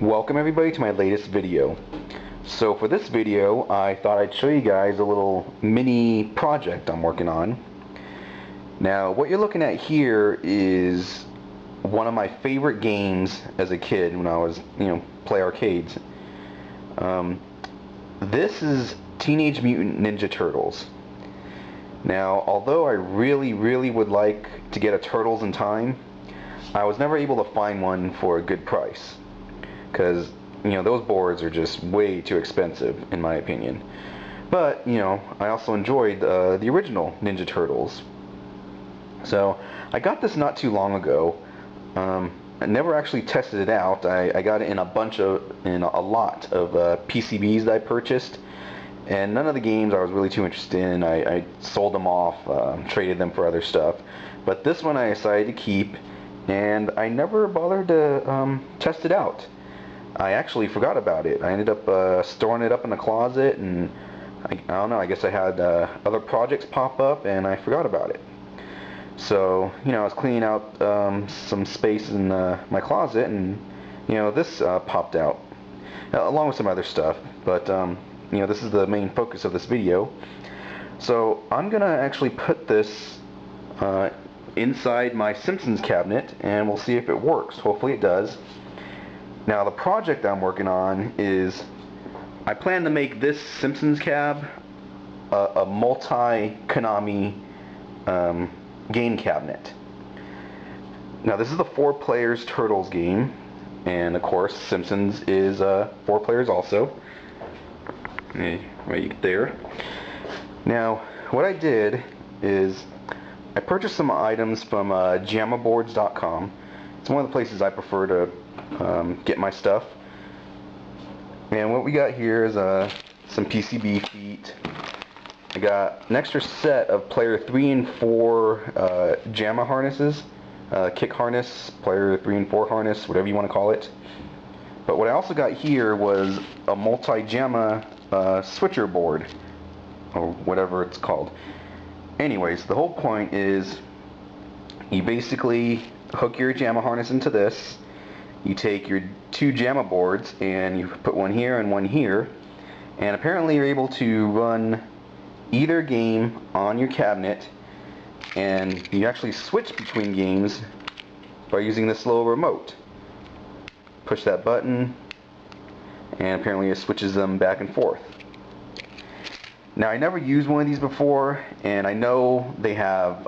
Welcome everybody to my latest video. So for this video, I thought I'd show you guys a little mini project I'm working on. Now what you're looking at here is one of my favorite games as a kid when I was, play arcades. This is Teenage Mutant Ninja Turtles. Now although I really would like to get a Turtles in Time, I was never able to find one for a good price. Because, those boards are just way too expensive, in my opinion. But, I also enjoyed the original Ninja Turtles. So, I got this not too long ago. I never actually tested it out. I got it in a lot of PCBs that I purchased. And none of the games I was really too interested in. I sold them off, traded them for other stuff. But this one I decided to keep, and I never bothered to test it out. I actually forgot about it. I ended up storing it up in the closet, and I don't know, I guess I had other projects pop up and I forgot about it. So, I was cleaning out some space in my closet, and this popped out along with some other stuff, but this is the main focus of this video. So I'm gonna actually put this inside my Simpsons cabinet, and we'll see if it works. Hopefully it does. Now the project I'm working on is, I plan to make this Simpsons cab a multi-Konami game cabinet. Now this is the 4 players Turtles game, and of course Simpsons is 4 players also. Right there. Now what I did is I purchased some items from JammaBoards.com. It's one of the places I prefer to get my stuff. And what we got here is some PCB feet. I got an extra set of player 3 and 4 JAMMA harnesses, kick harness, player 3 and 4 harness, whatever you want to call it. But what I also got here was a multi-JAMMA switcher board, or whatever it's called. Anyways, the whole point is you basically hook your JAMMA harness into this. You take your 2 JAMMA boards and you put one here and one here, and apparently you're able to run either game on your cabinet, and you actually switch between games by using this little remote. Push that button and apparently it switches them back and forth. Now I never used one of these before, and I know they have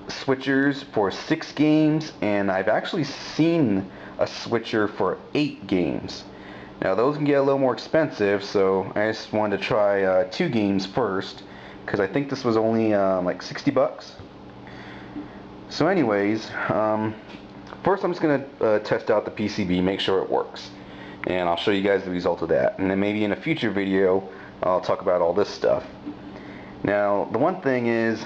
switchers for 6 games, and I've actually seen a switcher for 8 games. Now those can get a little more expensive, so I just wanted to try 2 games first, because I think this was only like 60 bucks. So anyways, first I'm just going to test out the PCB, make sure it works, and I'll show you guys the result of that, and then maybe in a future video I'll talk about all this stuff. Now the one thing is,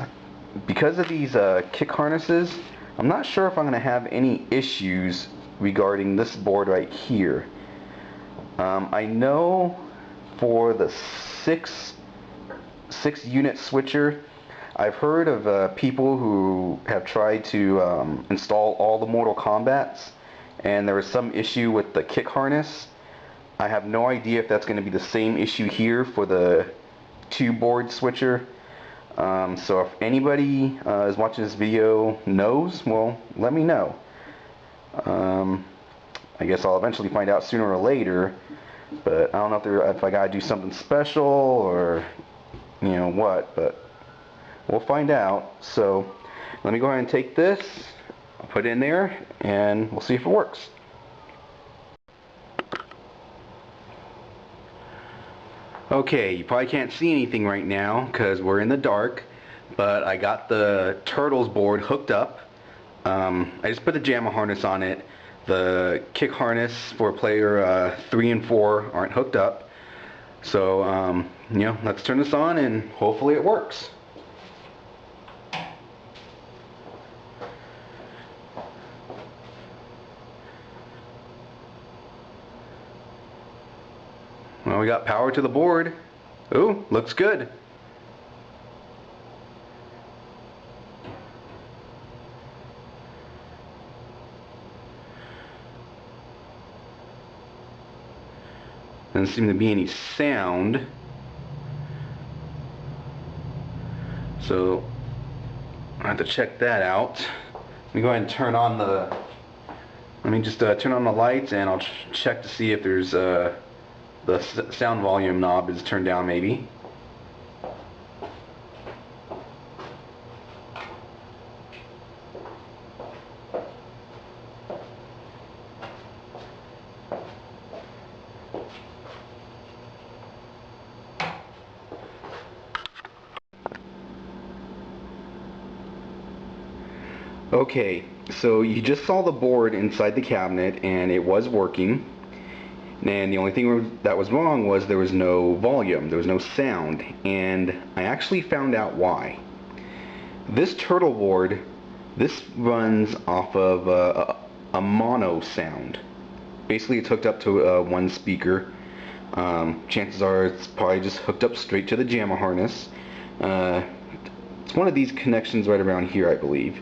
because of these kick harnesses, I'm not sure if I'm going to have any issues regarding this board right here. I know for the 6 unit switcher, I've heard of people who have tried to install all the Mortal Kombats, and there was some issue with the kick harness. I have no idea if that's going to be the same issue here for the 2 board switcher. So if anybody is watching this video knows, well, let me know. I guess I'll eventually find out sooner or later, but I don't know if I gotta do something special or what, but we'll find out. So let me go ahead and take this, I'll put it in there, and we'll see if it works. Okay, you probably can't see anything right now because we're in the dark, but I got the Turtles board hooked up. I just put the JAMMA harness on it. The kick harness for player 3 and 4 aren't hooked up. So, let's turn this on and hopefully it works. Well, we got power to the board. Ooh, looks good. Doesn't seem to be any sound. So I have to check that out. Let me go ahead and turn on the. Let me just turn on the lights, and I'll check to see if there's the sound volume knob is turned down, maybe. Okay, so you just saw the board inside the cabinet, and it was working. And the only thing that was wrong was there was no volume, there was no sound, and I actually found out why. This turtle board, this runs off of a mono sound. Basically, it's hooked up to one speaker. Chances are it's probably just hooked up straight to the JAMA harness. It's one of these connections right around here, I believe.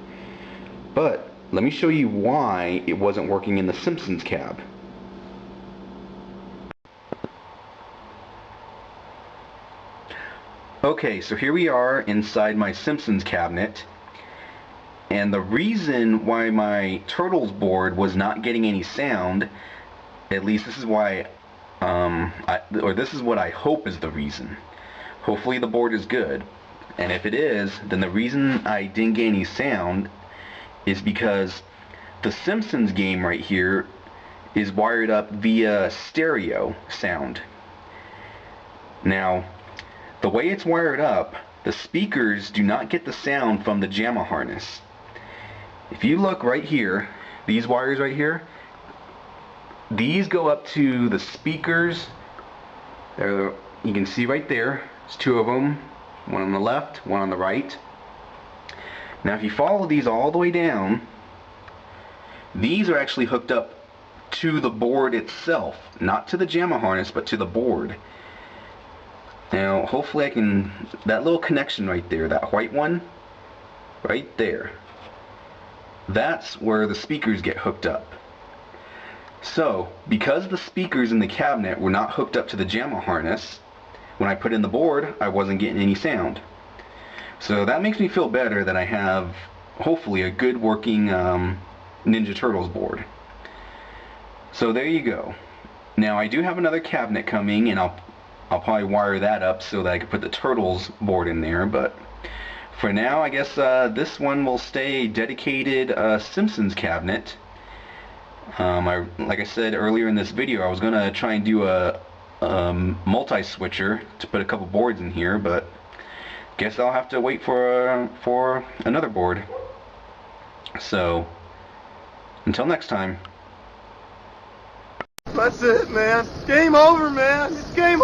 But let me show you why it wasn't working in the Simpsons cab. Okay, so here we are inside my Simpsons cabinet, and the reason why my Turtles board was not getting any sound, at least this is why, this is what I hope is the reason. Hopefully the board is good, and if it is, then the reason I didn't get any sound is because the Simpsons game right here is wired up via stereo sound. Now, the way it's wired up, the speakers do not get the sound from the JAMA harness. If you look right here, these wires right here, these go up to the speakers. There, you can see right there, there's two of them, one on the left, one on the right. Now if you follow these all the way down, these are actually hooked up to the board itself, not to the JAMA harness, but to the board. Now hopefully I can, that little connection right there, that white one, right there, that's where the speakers get hooked up. So because the speakers in the cabinet were not hooked up to the JAMA harness, when I put in the board, I wasn't getting any sound. So that makes me feel better that I have, hopefully, a good working Ninja Turtles board. So there you go. Now I do have another cabinet coming, and I'll probably wire that up so that I can put the Turtles board in there, but for now I guess this one will stay dedicated Simpsons cabinet. Like I said earlier in this video, I was going to try and do a multi-switcher to put a couple boards in here, but guess I'll have to wait for another board. So until next time. That's it, man. Game over, man. It's game